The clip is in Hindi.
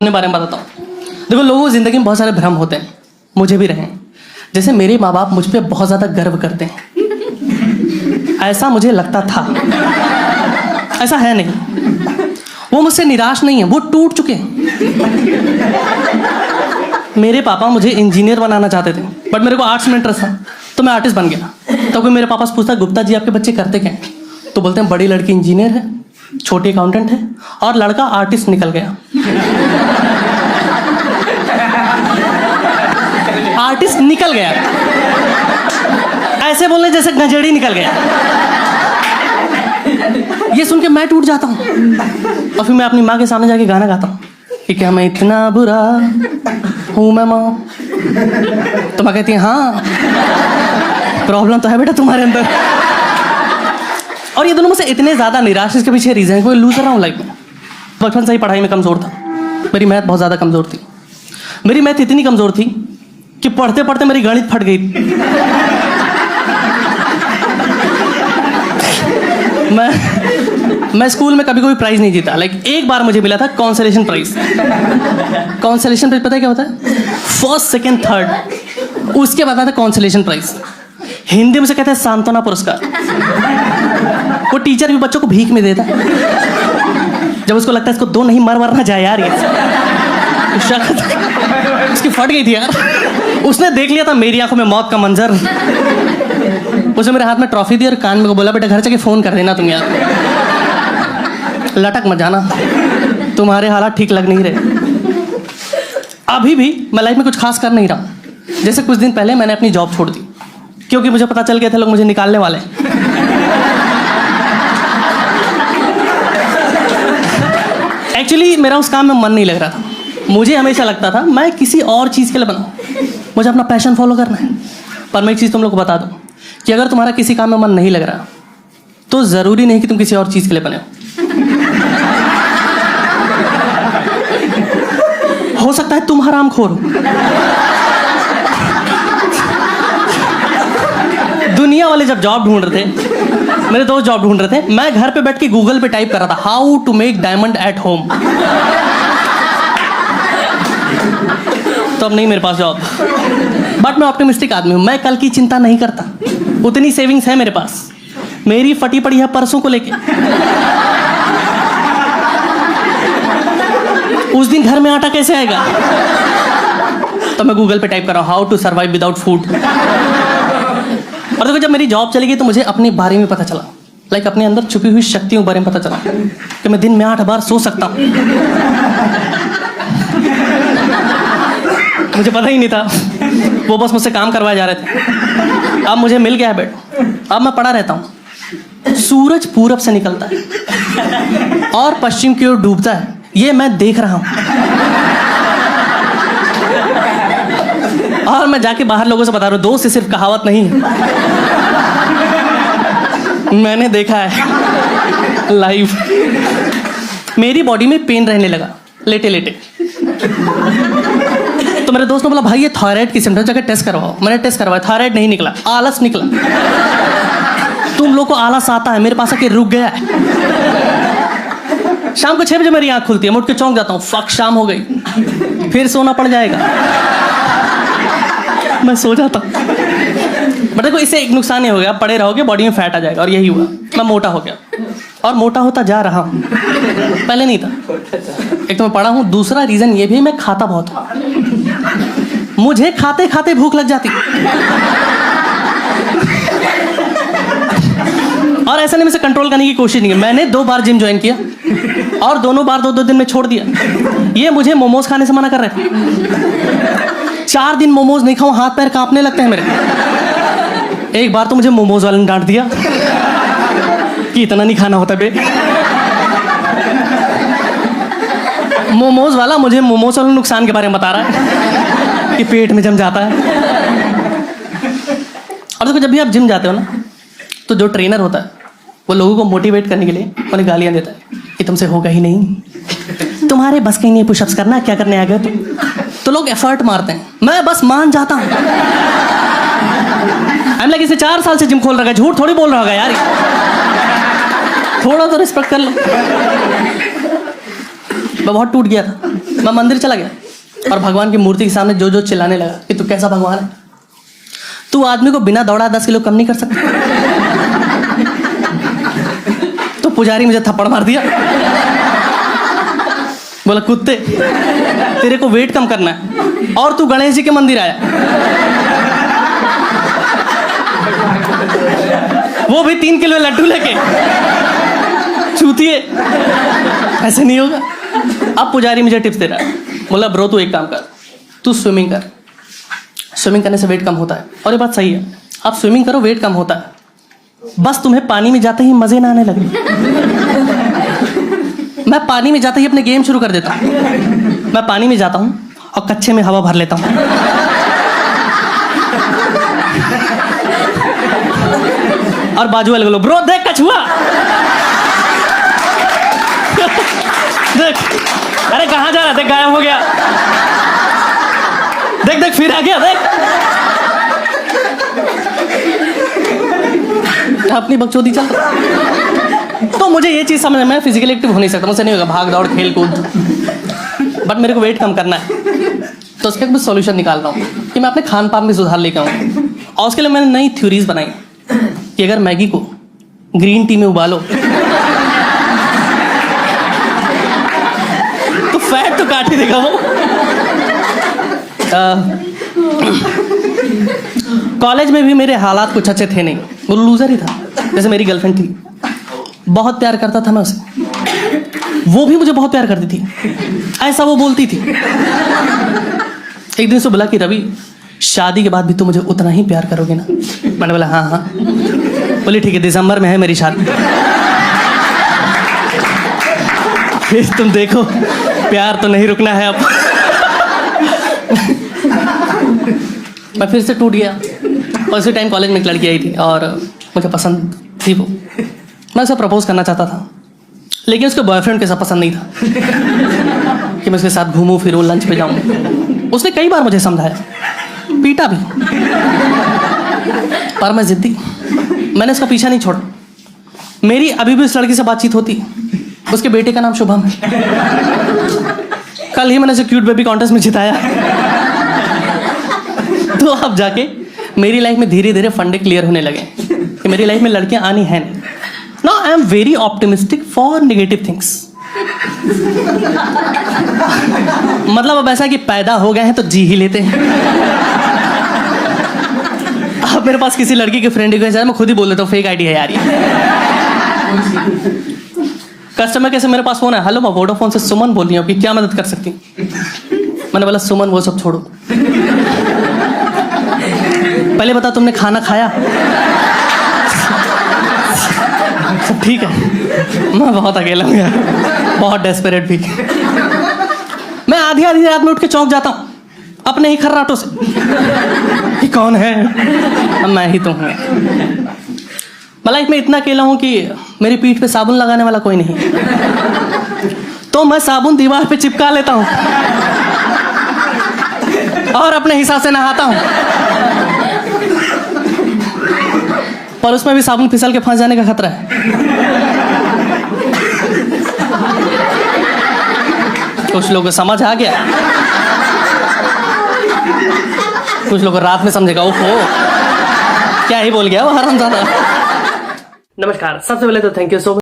अपने बारे में बताता हूँ। देखो, लोगों की ज़िंदगी में बहुत सारे भ्रम होते हैं, मुझे भी रहे। जैसे मेरे माँ बाप मुझ पर बहुत ज़्यादा गर्व करते हैं, ऐसा मुझे लगता था। ऐसा है नहीं, वो मुझसे निराश नहीं है, वो टूट चुके हैं। मेरे पापा मुझे इंजीनियर बनाना चाहते थे, बट मेरे को आर्ट्स में इंटरेस्ट था, तो मैं आर्टिस्ट बन गया। तो कोई मेरे पापा से पूछता, गुप्ता जी आपके बच्चे करते क्या हैं? तो बोलते हैं बड़ी लड़की इंजीनियर है, छोटी अकाउंटेंट है, और लड़का आर्टिस्ट निकल गया। आर्टिस्ट निकल गया, ऐसे बोलने जैसे गंजेड़ी निकल गया। ये सुन के मैं टूट जाता हूँ, और फिर मैं अपनी माँ के सामने जाके गाना गाता हूँ कि क्या मैं इतना बुरा हूँ मैं माँ? तो माँ कहती है हाँ, प्रॉब्लम तो है बेटा तुम्हारे अंदर। और ये दोनों मुझसे इतने ज़्यादा निराश, इसके पीछे रीज़न है, कोई लूज़र रहा हूँ लाइफ में। बचपन से ही पढ़ाई में कमज़ोर था, मेरी मैथ बहुत ज़्यादा कमज़ोर थी। मेरी मैथ इतनी कमज़ोर थी कि पढ़ते पढ़ते मेरी गणित फट गई। मैं स्कूल में कभी कोई प्राइज़ नहीं जीता। लाइक एक बार मुझे मिला था कॉन्सलेशन प्राइज़। कॉन्सलेशन प्राइज़ पता है क्या होता है? फर्स्ट सेकेंड थर्ड, उसके बाद आता है कॉन्सलेशन प्राइज़। हिंदी में से कहते हैं सांत्वना पुरस्कार। वो टीचर भी बच्चों को भीख में देता है, जब उसको लगता है इसको दो नहीं मर ना जाए यार। ये उसकी फट गई थी यार। उसने देख लिया था मेरी आंखों में मौत का मंजर। उसने मेरे हाथ में ट्रॉफी दी और कान में को बोला, बेटा घर जाके फोन कर देना तुम यार, लटक मत जाना, तुम्हारे हालात ठीक लग नहीं रहे। अभी भी मैं लाइफ में कुछ खास कर नहीं रहा। जैसे कुछ दिन पहले मैंने अपनी जॉब छोड़ दी, क्योंकि मुझे पता चल गया था लोग मुझे निकालने वाले हैं। एक्चुअली मेरा उस काम में मन नहीं लग रहा था। मुझे हमेशा लगता था मैं किसी और चीज़ के लिए बना, मुझे अपना पैशन फॉलो करना है। पर मैं एक चीज़ तुम लोग को बता दूं कि अगर तुम्हारा किसी काम में मन नहीं लग रहा, तो ज़रूरी नहीं कि तुम किसी और चीज़ के लिए बने हो सकता है तुम हरामखोर हो। दुनिया वाले जब जॉब ढूंढ रहे थे, मेरे दोस्त जॉब ढूंढ रहे थे, मैं घर पे बैठ के गूगल पे टाइप कर रहा था how to make diamond at home. तो अब नहीं मेरे पास जॉब, बट मैं ऑप्टिमिस्टिक आदमी हूं, मैं कल की चिंता नहीं करता। उतनी सेविंग्स है मेरे पास, मेरी फटी पड़ी है परसों को लेके। उस दिन घर में आटा कैसे आएगा? तो मैं गूगल पे टाइप कर रहा हूं how to survive without food. और देखो, जब मेरी जॉब चली गई तो मुझे अपने बारे में पता चला, लाइक अपने अंदर छुपी हुई शक्तियों के बारे में पता चला कि मैं दिन में 8 बार सो सकता हूँ। मुझे पता ही नहीं था, वो बस मुझसे काम करवाए जा रहे थे। अब मुझे मिल गया है बेड, अब मैं पड़ा रहता हूँ। सूरज पूरब से निकलता है और पश्चिम की ओर डूबता है, ये मैं देख रहा हूँ। और मैं जाके बाहर लोगों से बता रहा हूँ, दोस्त, ये सिर्फ कहावत नहीं है, मैंने देखा है लाइव। मेरी बॉडी में पेन रहने लगा लेटे लेटे। तो मेरे दोस्त ने बोला, भाई ये थायराइड की सिम्टम, जाकर टेस्ट करवाओ। मैंने टेस्ट करवाया, थायराइड नहीं निकला, आलस निकला। तुम लोग को आलस आता है, मेरे पास आके रुक गया है। शाम को 6 बजे मेरी आंख खुलती है, मैं उठ के चौंक जाता हूँ, फक शाम हो गई, फिर सोना पड़ जाएगा। मैं सो जाता हूँ। बट देखो, इससे एक नुकसान ये हो गया, पड़े रहोगे बॉडी में फैट आ जाएगा, और यही हुआ, मैं मोटा हो गया और मोटा होता जा रहा हूँ। पहले नहीं था। एक तो मैं पढ़ा हूँ, दूसरा रीजन ये भी मैं खाता बहुत हूँ। मुझे खाते खाते भूख लग जाती, और ऐसा नहीं, मैं कंट्रोल करने की कोशिश नहीं की। मैंने 2 बार जिम ज्वाइन किया और दोनों बार 2-2 दिन में छोड़ दिया। ये मुझे मोमोज खाने से मना कर रहे थे। 4 दिन मोमोज नहीं खाऊं, हाथ पैर कांपने लगते हैं मेरे। एक बार तो मुझे मोमोज वाले ने डांट दिया कि इतना नहीं खाना होता बे। मोमोज वाला मुझे मोमोज वाले नुकसान के बारे में बता रहा है कि पेट में जम जाता है। और देखो, जब भी आप जिम जाते हो ना, तो जो ट्रेनर होता है वो लोगों को मोटिवेट करने के लिए उन्हें गालियां देता है कि तुमसे होगा ही नहीं, तुम्हारे बस कहीं नहीं पुशअप्स करना, क्या करने आ गए तुम। तो लोग एफर्ट मारते हैं, मैं बस मान जाता हूँ। हम लोग इसे 4 साल से जिम खोल रखा है, झूठ थोड़ी बोल रहा होगा यार, थोड़ा तो रिस्पेक्ट कर लो। मैं बहुत टूट गया था। मैं मंदिर चला गया और भगवान की मूर्ति के सामने जो जो चिल्लाने लगा कि तू कैसा भगवान है, तू आदमी को बिना दौड़ा 10 किलो कम नहीं कर सकता। तो पुजारी मुझे थप्पड़ मार दिया, बोला कुत्ते तेरे को वेट कम करना है और तू गणेश जी के मंदिर आया, वो भी 3 किलो लड्डू लेके, चूतिए ऐसे नहीं होगा। अब पुजारी मुझे टिप्स दे रहा है, बोला ब्रो तू एक काम कर, तू स्विमिंग कर, स्विमिंग करने से वेट कम होता है। और ये बात सही है, आप स्विमिंग करो वेट कम होता है, बस तुम्हें पानी में जाते ही मजे ना आने लगे। मैं पानी में जाते ही अपने गेम शुरू कर देता हूँ। मैं पानी में जाता हूँ और कच्चे में हवा भर लेता हूँ, और बाजू वाले बोलो ब्रो देख कछुआ, देख अरे कहाँ जा रहा, देख गायब हो गया, देख देख फिर आ गया, देख। अपनी बकचोदी चल रहा। तो मुझे ये चीज समझ में, फिजिकली एक्टिव हो नहीं सकता, मुझसे नहीं होगा भाग दौड़ खेल कूद, बट मेरे को वेट कम करना है। तो उसका कुछ सॉल्यूशन निकाल रहा हूँ कि मैं अपने खान पान में सुधार लेकर आऊँ। और उसके लिए मैंने नई थ्योरीज बनाई कि अगर मैगी को ग्रीन टी में उबालो तो फैट तो काट ही देगा वो। कॉलेज में भी मेरे हालात कुछ अच्छे थे नहीं, वो लूजर ही था। जैसे मेरी गर्लफ्रेंड थी, बहुत प्यार करता था मैं उसे, वो भी मुझे बहुत प्यार करती थी, ऐसा वो बोलती थी। एक दिन से बोला कि रवि शादी के बाद भी तुम मुझे उतना ही प्यार करोगे ना? मैंने बोला हाँ हाँ। बोली ठीक है, दिसंबर में है मेरी शादी, फिर तुम देखो, प्यार तो नहीं रुकना है अब। मैं फिर से टूट गया। और उसी टाइम कॉलेज में एक लड़की आई थी और मुझे पसंद थी वो। मैं उसे प्रपोज करना चाहता था, लेकिन उसके बॉयफ्रेंड के साथ पसंद नहीं था कि मैं उसके साथ घूमूं फिरूं लंच पे जाऊं। उसने कई बार मुझे समझाया, पीटा भी, पर मैं जिद्दी, मैंने उसका पीछा नहीं छोड़ा। मेरी अभी भी उस लड़की से बातचीत होती, उसके बेटे का नाम शुभम है। कल ही मैंने उसे क्यूट बेबी कॉन्टेस्ट में जिताया। तो अब जाके मेरी लाइफ में धीरे धीरे फंडे क्लियर होने लगे कि मेरी लाइफ में लड़कियां आनी है नहीं। Now I am very optimistic for negative things. मतलब अब ऐसा कि पैदा हो गए हैं तो जी ही लेते हैं। अब मेरे पास किसी लड़की के फ्रेंड रिक्वेस्ट है, मैं खुद ही बोल देता हूँ फेक आईडी है यार ये। कस्टमर कैसे मेरे पास फोन है, हेलो मैं वोडाफोन से सुमन बोल रही हूँ कि क्या मदद कर सकती हूँ? मैंने बोला सुमन वो सब छोड़ो, पहले बता तुमने खाना खाया? सब ठीक है। मैं बहुत अकेला हूँ यार, बहुत डेस्परेट भी। मैं आधी आधी रात में उठ के चौंक जाता हूँ अपने ही खर्राटों से कि कौन है? मैं ही तो हूँ। मैं लाइफ में इतना अकेला हूँ कि मेरी पीठ पे साबुन लगाने वाला कोई नहीं, तो मैं साबुन दीवार पे चिपका लेता हूँ और अपने हिसाब से नहाता हूँ, पर उसमें भी साबुन फिसल के फंस जाने का खतरा है। कुछ लोगों को समझ आ गया, कुछ लोग रात में समझेगा ओहो क्या ही बोल गया वो हरामजादा। नमस्कार, सबसे पहले तो थैंक यू सो मच